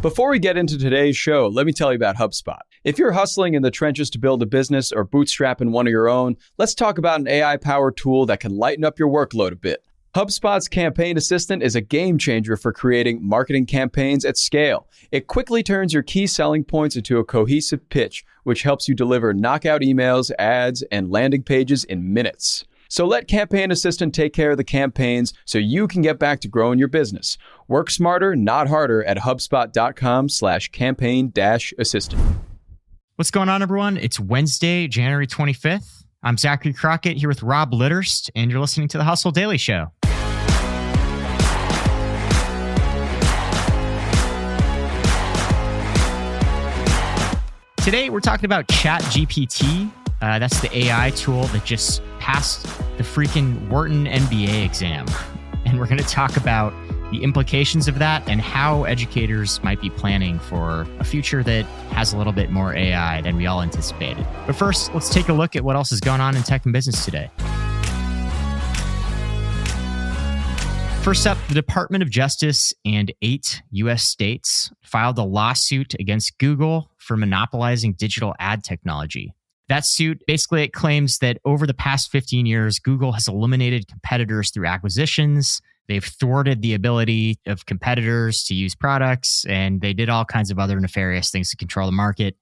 Before we get into today's show, let me tell you about HubSpot. If you're hustling in the trenches to build a business or bootstrapping one of your own, let's talk about an AI-powered tool that can lighten up your workload a bit. HubSpot's Campaign Assistant is a game changer for creating marketing campaigns at scale. It quickly turns your key selling points into a cohesive pitch, which helps you deliver knockout emails, ads, and landing pages in minutes. So let Campaign Assistant take care of the campaigns so you can get back to growing your business. Work smarter, not harder at HubSpot.com/campaign-assistant. What's going on, everyone? It's Wednesday, January 25th. I'm Zachary Crockett here with Rob Litterst, and you're listening to the Hustle Daily Show. Today, we're talking about ChatGPT. That's the AI tool that just passed the freaking Wharton MBA exam. And we're going to talk about the implications of that and how educators might be planning for a future that has a little bit more AI than we all anticipated. But first, let's take a look at what else is going on in tech and business today. First up, the Department of Justice and 8 U.S. states filed a lawsuit against Google for monopolizing digital ad technology. That suit, basically, it claims that over the past 15 years, Google has eliminated competitors through acquisitions. They've thwarted the ability of competitors to use products, and they did all kinds of other nefarious things to control the market.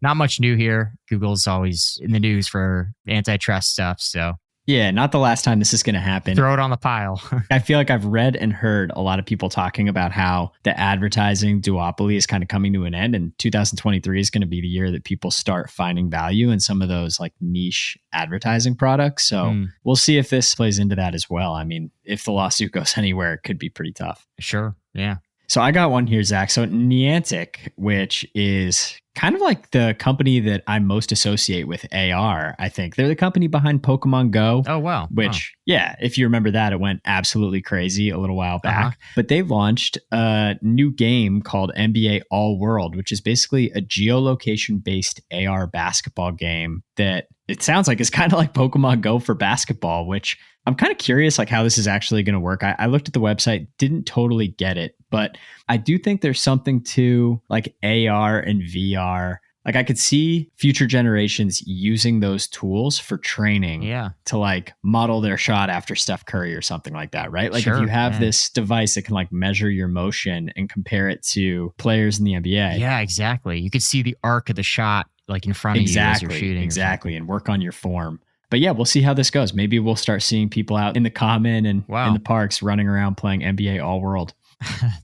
Not much new here. Google's always in the news for antitrust stuff, so... Yeah, not the last time this is going to happen. Throw it on the pile. I feel like I've read and heard a lot of people talking about how the advertising duopoly is kind of coming to an end, and 2023 is going to be the year that people start finding value in some of those like niche advertising products. So we'll see if this plays into that as well. I mean, if the lawsuit goes anywhere, it could be pretty tough. Sure. Yeah. So I got one here, Zach. So Niantic, which is kind of like the company that I most associate with AR, I think. They're the company behind Pokemon Go. Oh, wow. Which, yeah, if you remember that, it went absolutely crazy a little while back. But they launched a new game called NBA All World, which is basically a geolocation-based AR basketball game that it sounds like it's kind of like Pokemon Go for basketball, which I'm kind of curious like how this is actually going to work. I looked at the website, didn't totally get it, but I do think there's something to like AR and VR. Like I could see future generations using those tools for training to like model their shot after Steph Curry or something like that, right? Like if you have this device that can like measure your motion and compare it to players in the NBA. Yeah, exactly. You could see the arc of the shot like in front of you as you're shooting. Exactly. And work on your form. But yeah, we'll see how this goes. Maybe we'll start seeing people out in the common and in the parks running around playing NBA All World.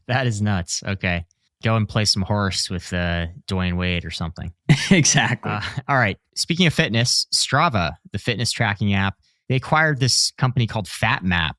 That is nuts. Okay. Go and play some horse with Dwayne Wade or something. Exactly. All right. Speaking of fitness, Strava, the fitness tracking app, they acquired this company called Fatmap.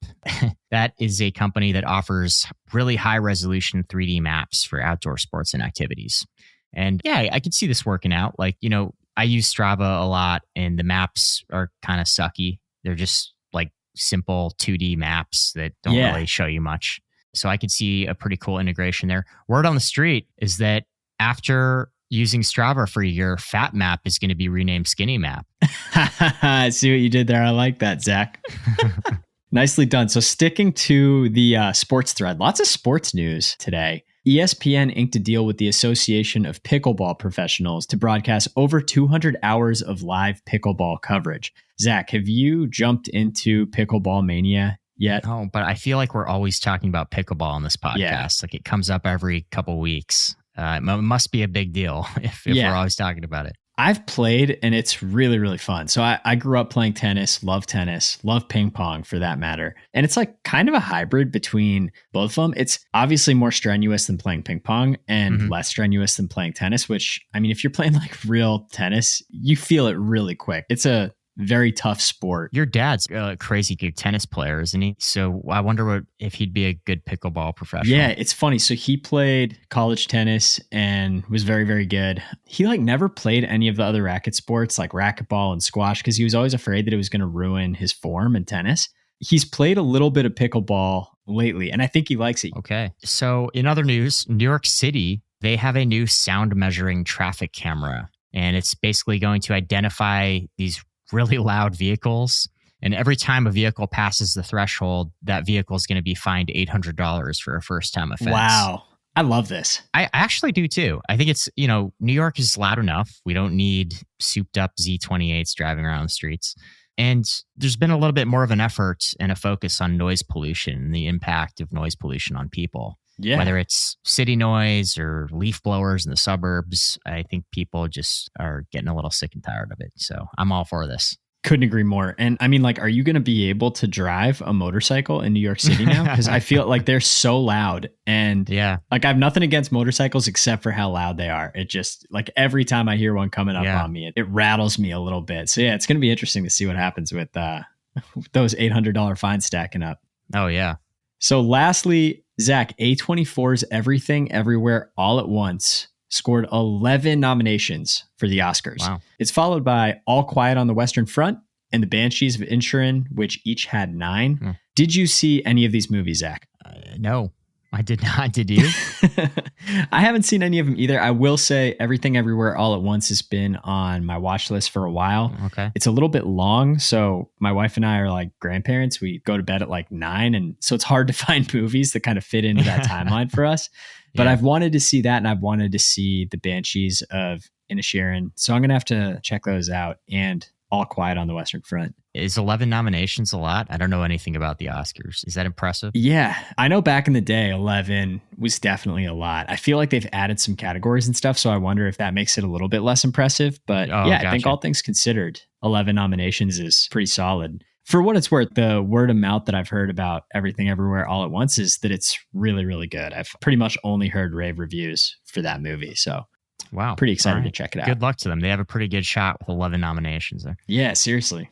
That is a company that offers really high resolution 3D maps for outdoor sports and activities. And yeah, I could see this working out. Like, you know, I use Strava a lot and the maps are kind of sucky. They're just like simple 2D maps that don't really show you much. So I could see a pretty cool integration there. Word on the street is that after using Strava for a year, Fatmap is going to be renamed Skinny Map. I see what you did there. I like that, Zach. Nicely done. So sticking to the sports thread, lots of sports news today. ESPN inked a deal with the Association of Pickleball Professionals to broadcast over 200 hours of live pickleball coverage. Zach, have you jumped into pickleball mania yet? No, but I feel like we're always talking about pickleball on this podcast. Yeah. Like it comes up every couple weeks. It must be a big deal if we're always talking about it. I've played and it's really, really fun. So I grew up playing tennis, love ping pong for that matter. And it's like kind of a hybrid between both of them. It's obviously more strenuous than playing ping pong and less strenuous than playing tennis, which, I mean, if you're playing like real tennis, you feel it really quick. It's a very tough sport. Your dad's a crazy good tennis player, isn't he? So I wonder if he'd be a good pickleball professional. Yeah, it's funny. So he played college tennis and was very, very good. He like never played any of the other racket sports like racquetball and squash because he was always afraid that it was going to ruin his form in tennis. He's played a little bit of pickleball lately, and I think he likes it. Okay. So in other news, New York City, they have a new sound measuring traffic camera, and it's basically going to identify these really loud vehicles. And every time a vehicle passes the threshold, that vehicle is going to be fined $800 for a first-time offense. Wow. I love this. I actually do too. I think it's, New York is loud enough. We don't need souped up Z28s driving around the streets. And there's been a little bit more of an effort and a focus on noise pollution and the impact of noise pollution on people. Yeah. Whether it's city noise or leaf blowers in the suburbs, I think people just are getting a little sick and tired of it. So I'm all for this. Couldn't agree more. And I mean, like, are you going to be able to drive a motorcycle in New York City now? Because I feel like they're so loud. And like, I have nothing against motorcycles except for how loud they are. It just, like, every time I hear one coming up on me, it rattles me a little bit. So yeah, it's going to be interesting to see what happens with those $800 fines stacking up. Oh, yeah. So lastly, Zach, A24's Everything Everywhere All at Once scored 11 nominations for the Oscars. Wow. It's followed by All Quiet on the Western Front and The Banshees of Inisherin, which each had 9. Did you see any of these movies, Zach? No, I did not. Did you? I haven't seen any of them either. I will say Everything Everywhere All at Once has been on my watch list for a while. Okay. It's a little bit long. So my wife and I are like grandparents. We go to bed at like 9. And so it's hard to find movies that kind of fit into that timeline for us. But I've wanted to see that, and I've wanted to see The Banshees of Inisherin. So I'm going to have to check those out, and All Quiet on the Western Front. Is 11 nominations a lot? I don't know anything about the Oscars. Is that impressive? Yeah. I know back in the day, 11 was definitely a lot. I feel like they've added some categories and stuff, so I wonder if that makes it a little bit less impressive. But I think all things considered, 11 nominations is pretty solid. For what it's worth, the word of mouth that I've heard about Everything Everywhere All at Once is that it's really, really good. I've pretty much only heard rave reviews for that movie. So wow, pretty excited to check it out. Good luck to them. They have a pretty good shot with 11 nominations there. Yeah, seriously.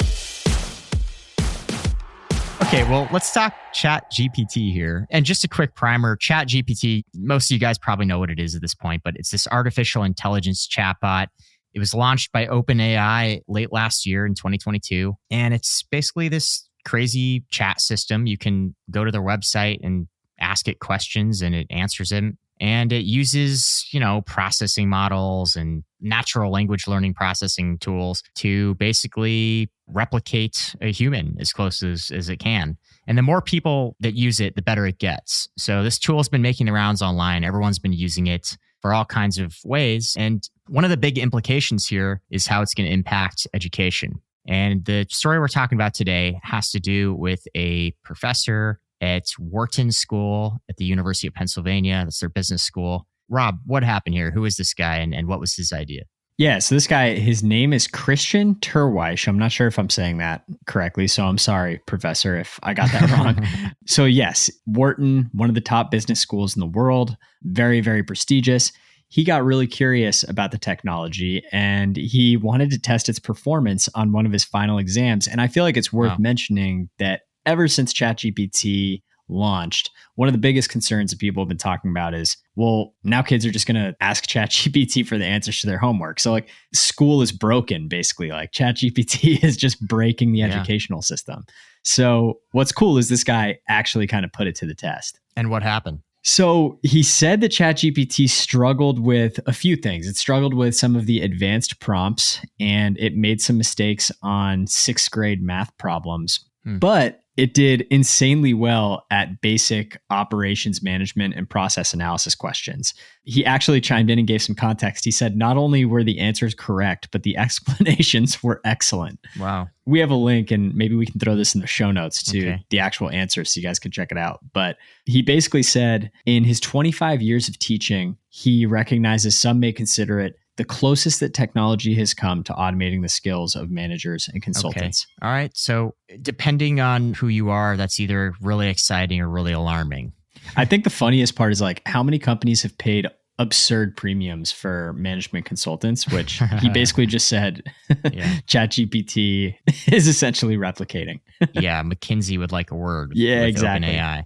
Okay, well, let's talk ChatGPT here. And just a quick primer, ChatGPT, most of you guys probably know what it is at this point, but it's this artificial intelligence chatbot. It was launched by OpenAI late last year in 2022. And it's basically this crazy chat system. You can go to their website and ask it questions and it answers them. And it uses, processing models and natural language learning processing tools to basically replicate a human as close as it can. And the more people that use it, the better it gets. So this tool has been making the rounds online. Everyone's been using it for all kinds of ways. And one of the big implications here is how it's going to impact education. And the story we're talking about today has to do with a professor at Wharton School at the University of Pennsylvania. That's their business school. Rob, what happened here? Who is this guy and what was his idea? Yeah, so this guy, his name is Christian Terweisch. I'm not sure if I'm saying that correctly, so I'm sorry, Professor, if I got that wrong. So yes, Wharton, one of the top business schools in the world, very, very prestigious. He got really curious about the technology and he wanted to test its performance on one of his final exams. And I feel like it's worth mentioning that ever since ChatGPT launched, one of the biggest concerns that people have been talking about is, well, now kids are just going to ask ChatGPT for the answers to their homework. So like school is broken, basically. Like ChatGPT is just breaking the educational system. So what's cool is this guy actually kind of put it to the test. And what happened? So he said that ChatGPT struggled with a few things. It struggled with some of the advanced prompts and it made some mistakes on 6th grade math problems. But it did insanely well at basic operations management and process analysis questions. He actually chimed in and gave some context. He said not only were the answers correct, but the explanations were excellent. Wow. We have a link and maybe we can throw this in the show notes to the actual answers so you guys can check it out. But he basically said in his 25 years of teaching, he recognizes some may consider it the closest that technology has come to automating the skills of managers and consultants. Okay. All right. So depending on who you are, that's either really exciting or really alarming. I think the funniest part is like how many companies have paid absurd premiums for management consultants, which he basically just said ChatGPT is essentially replicating. Yeah. McKinsey would like a word. Yeah, with exactly. OpenAI.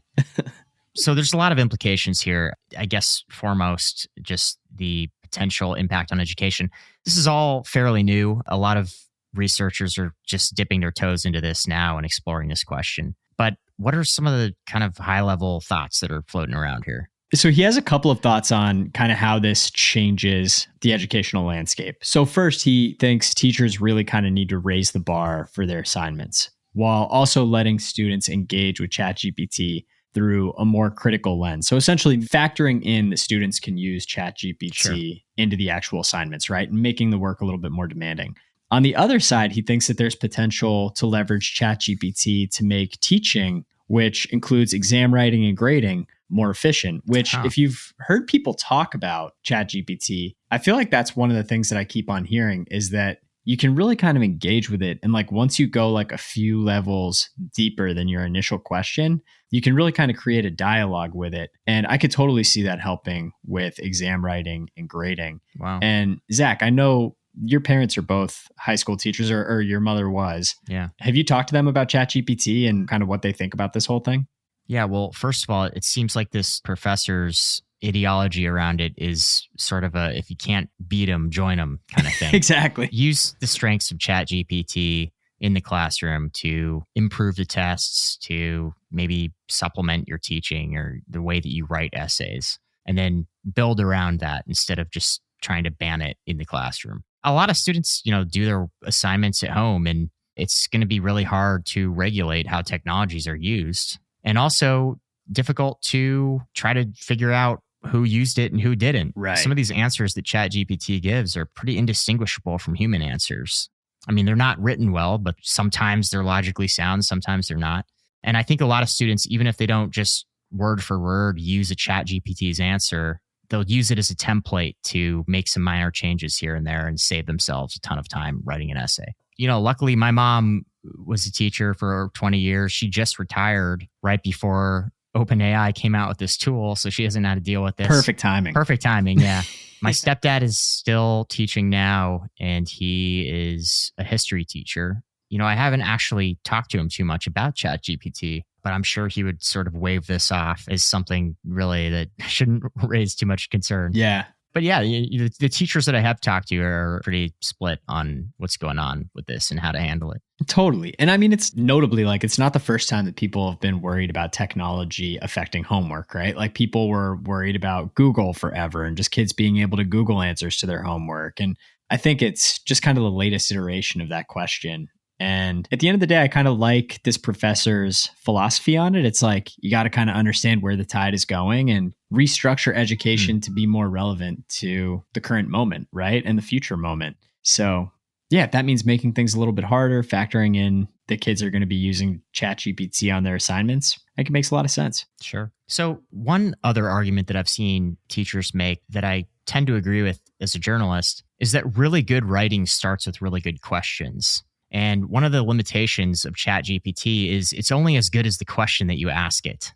So there's a lot of implications here. I guess foremost, just the potential impact on education. This is all fairly new. A lot of researchers are just dipping their toes into this now and exploring this question. But what are some of the kind of high level thoughts that are floating around here? So he has a couple of thoughts on kind of how this changes the educational landscape. So first, he thinks teachers really kind of need to raise the bar for their assignments while also letting students engage with ChatGPT through a more critical lens. So essentially factoring in that students can use ChatGPT into the actual assignments, right? And making the work a little bit more demanding. On the other side, he thinks that there's potential to leverage ChatGPT to make teaching, which includes exam writing and grading, more efficient, which if you've heard people talk about ChatGPT, I feel like that's one of the things that I keep on hearing is that you can really kind of engage with it. And like once you go like a few levels deeper than your initial question, you can really kind of create a dialogue with it. And I could totally see that helping with exam writing and grading. Wow. And Zach, I know your parents are both high school teachers, or your mother was. Yeah. Have you talked to them about ChatGPT and kind of what they think about this whole thing? Yeah. Well, first of all, it seems like this professor's ideology around it is sort of a, if you can't beat them, join them kind of thing. Exactly. Use the strengths of ChatGPT in the classroom to improve the tests, to maybe supplement your teaching or the way that you write essays, and then build around that instead of just trying to ban it in the classroom. A lot of students, do their assignments at home, and it's going to be really hard to regulate how technologies are used, and also difficult to try to figure out who used it and who didn't. Right. Some of these answers that ChatGPT gives are pretty indistinguishable from human answers. I mean, they're not written well, but sometimes they're logically sound, sometimes they're not. And I think a lot of students, even if they don't just word for word use a ChatGPT's answer, they'll use it as a template to make some minor changes here and there and save themselves a ton of time writing an essay. Luckily, my mom was a teacher for 20 years. She just retired right before OpenAI came out with this tool, so she doesn't know how to deal with this. Perfect timing, yeah. My stepdad is still teaching now, and he is a history teacher. I haven't actually talked to him too much about ChatGPT, but I'm sure he would sort of wave this off as something really that shouldn't raise too much concern. Yeah. But yeah, the teachers that I have talked to are pretty split on what's going on with this and how to handle it. Totally. And I mean, it's notably like it's not the first time that people have been worried about technology affecting homework, right? Like people were worried about Google forever and just kids being able to Google answers to their homework. And I think it's just kind of the latest iteration of that question. And at the end of the day, I kind of like this professor's philosophy on it. It's like you got to kind of understand where the tide is going and restructure education to be more relevant to the current moment, right? And the future moment. So yeah, that means making things a little bit harder, factoring in the kids are going to be using ChatGPT on their assignments. I think it makes a lot of sense. Sure. So one other argument that I've seen teachers make that I tend to agree with as a journalist is that really good writing starts with really good questions. And one of the limitations of ChatGPT is it's only as good as the question that you ask it.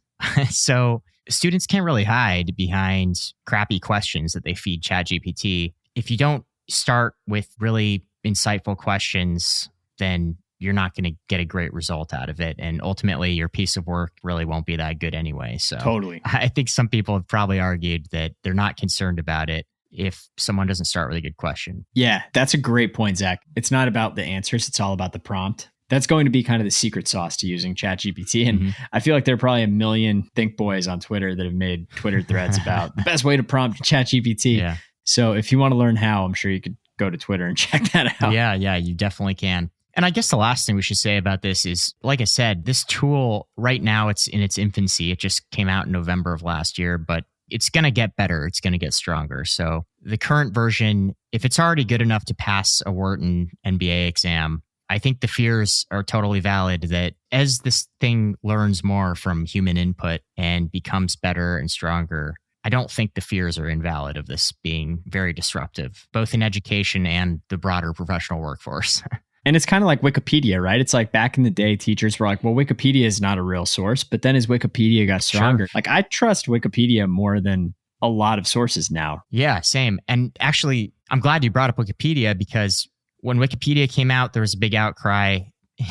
So students can't really hide behind crappy questions that they feed ChatGPT. If you don't start with really insightful questions, then you're not going to get a great result out of it. And ultimately, your piece of work really won't be that good anyway. So totally. I think some people have probably argued that they're not concerned about it if someone doesn't start with a good question. Yeah, that's a great point, Zach. It's not about the answers. It's all about the prompt. That's going to be kind of the secret sauce to using ChatGPT. And I feel like there are probably a million think boys on Twitter that have made Twitter threads about the best way to prompt ChatGPT. Yeah. So if you want to learn how, I'm sure you could go to Twitter and check that out. Yeah, you definitely can. And I guess the last thing we should say about this is, like I said, this tool right now, it's in its infancy. It just came out in November of last year, but it's going to get better. It's going to get stronger. So the current version, if it's already good enough to pass a Wharton MBA exam, I think the fears are totally valid that as this thing learns more from human input and becomes better and stronger, I don't think the fears are invalid of this being very disruptive, both in education and the broader professional workforce. And it's kind of like Wikipedia, right? It's like back in the day, teachers were like, well, Wikipedia is not a real source. But then as Wikipedia got stronger, like I trust Wikipedia more than a lot of sources now. Yeah, same. And actually, I'm glad you brought up Wikipedia because when Wikipedia came out, there was a big outcry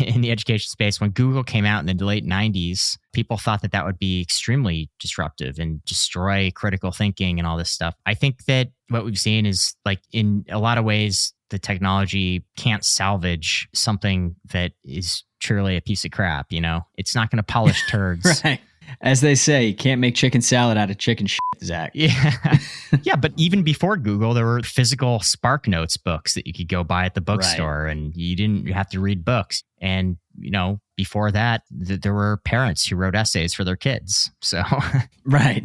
in the education space. When Google came out in the late 90s, people thought that that would be extremely disruptive and destroy critical thinking and all this stuff. I think that what we've seen is like in a lot of ways, the technology can't salvage something that is truly a piece of crap, It's not going to polish turds. Right. As they say, you can't make chicken salad out of chicken shit, Zach. Yeah. Yeah, but even before Google, there were physical Spark Notes books that you could go buy at the bookstore and you didn't have to read books. And, before that, there were parents who wrote essays for their kids. So, right.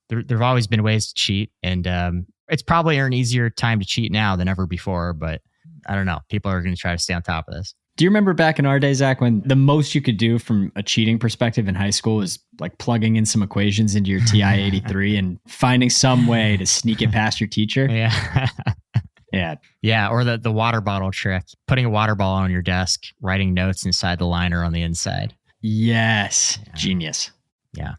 There've always been ways to cheat, and it's probably an easier time to cheat now than ever before. But I don't know. People are going to try to stay on top of this. Do you remember back in our day, Zach, when the most you could do from a cheating perspective in high school was like plugging in some equations into your TI-83 and finding some way to sneak it past your teacher? Yeah. Yeah. Or the water bottle trick, putting a water bottle on your desk, writing notes inside the liner on the inside. Yes. Yeah. Genius. Yeah.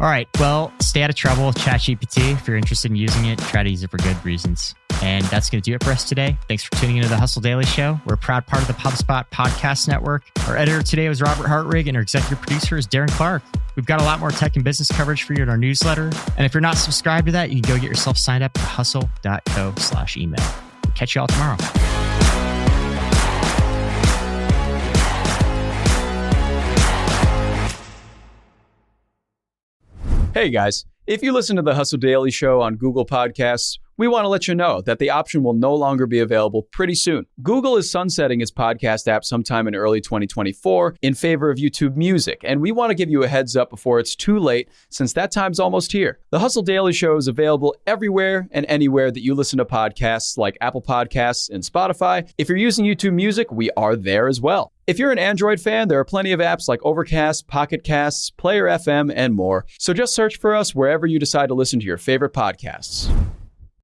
All right. Well, stay out of trouble with ChatGPT. If you're interested in using it, try to use it for good reasons. And that's going to do it for us today. Thanks for tuning into the Hustle Daily Show. We're a proud part of the HubSpot podcast network. Our editor today was Robert Hartwig, and our executive producer is Darren Clarke. We've got a lot more tech and business coverage for you in our newsletter. And if you're not subscribed to that, you can go get yourself signed up at hustle.co/email. We'll catch you all tomorrow. Hey guys, if you listen to the Hustle Daily Show on Google Podcasts, we want to let you know that the option will no longer be available pretty soon. Google is sunsetting its podcast app sometime in early 2024 in favor of YouTube Music, and we want to give you a heads up before it's too late, since that time's almost here. The Hustle Daily Show is available everywhere and anywhere that you listen to podcasts, like Apple Podcasts and Spotify. If you're using YouTube Music, we are there as well. If you're an Android fan, there are plenty of apps like Overcast, Pocket Casts, Player FM, and more. So just search for us wherever you decide to listen to your favorite podcasts.